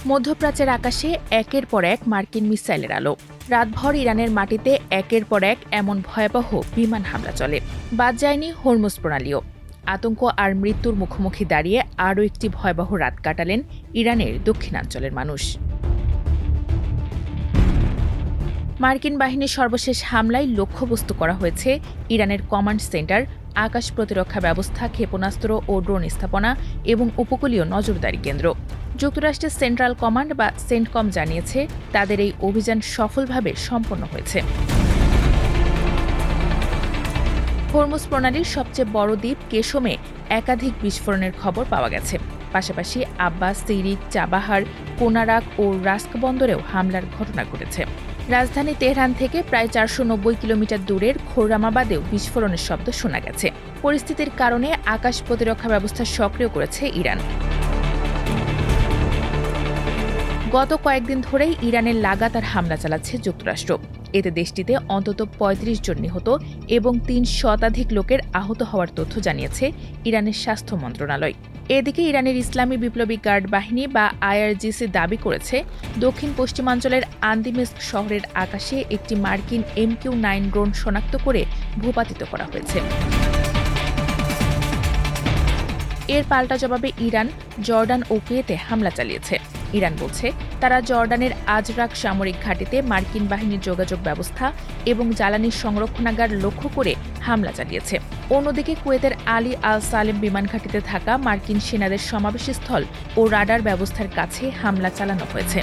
মধ্যপ্রাচ্যের আকাশে একের পর এক মার্কিন মিসাইলের আলো। রাতভর ইরানের মাটিতে একের পর এক এমন ভয়াবহ বিমান হামলা চলে। বাদ যায়নি হরমুজ প্রণালীও। আতঙ্ক আর মৃত্যুর মুখোমুখি দাঁড়িয়ে আরও একটি ভয়াবহ রাত কাটালেন ইরানের দক্ষিণাঞ্চলের মানুষ। মার্কিন বাহিনীর সর্বশেষ হামলায় লক্ষ্যবস্তু করা হয়েছে ইরানের কমান্ড সেন্টার, আকাশ প্রতিরক্ষা ব্যবস্থা, ক্ষেপণাস্ত্র ও ড্রোন স্থাপনা এবং উপকূলীয় নজরদারি কেন্দ্র। যুক্তরাষ্ট্রের সেন্ট্রাল কমান্ড বা সেন্টকম জানিয়েছে তাদের এই অভিযান সফলভাবে সম্পন্ন হয়েছে। হরমুজ প্রণালীর সবচেয়ে বড় দ্বীপ কেশমে একাধিক বিস্ফোরণের খবর পাওয়া গেছে। পাশাপাশি আব্বাস, সিরিক, চাবাহার, কোনারাক ও রাস্ক বন্দরেও হামলার ঘটনা ঘটেছে। রাজধানী তেহরান থেকে প্রায় 490 কিলোমিটার দূরের খোরামাবাদেও বিস্ফোরণের শব্দ শোনা গেছে। পরিস্থিতির কারণে আকাশ প্রতিরক্ষা ব্যবস্থা সক্রিয় করেছে ইরান। গত কয়েকদিন ধরেই ইরানের লাগাতার হামলা চালাচ্ছে যুক্তরাষ্ট্র। এতে দেশটিতে অন্তত ৩৫ জন নিহত এবং ৩ শতাধিক লোকের আহত হওয়ার তথ্য জানিয়েছে ইরানের স্বাস্থ্য মন্ত্রণালয়। এদিকে ইরানের ইসলামী বিপ্লবী গার্ড বাহিনী বা আইআরজিসি দাবি করেছে দক্ষিণ পশ্চিমাঞ্চলের আন্দিমেস্ক শহরের আকাশে একটি মার্কিন MQ-9 ড্রোন শনাক্ত করে ভূপাতিত করা হয়েছে। এর পাল্টা জবাবে ইরান, জর্ডান ও কুয়েতে হামলা চালিয়েছে। ইরান বলছে তারা জর্ডানের আজরাক সামরিক ঘাঁটিতে মার্কিন বাহিনীর যোগাযোগ ব্যবস্থা এবং জ্বালানি সংরক্ষণাগার লক্ষ্য করে হামলা চালিয়েছে। অন্যদিকে কুয়েতের আলী আল সালেম বিমান ঘাঁটিতে থাকা মার্কিন সেনাদের সমাবেশস্থল ও রাডার ব্যবস্থার কাছে হামলা চালানো হয়েছে।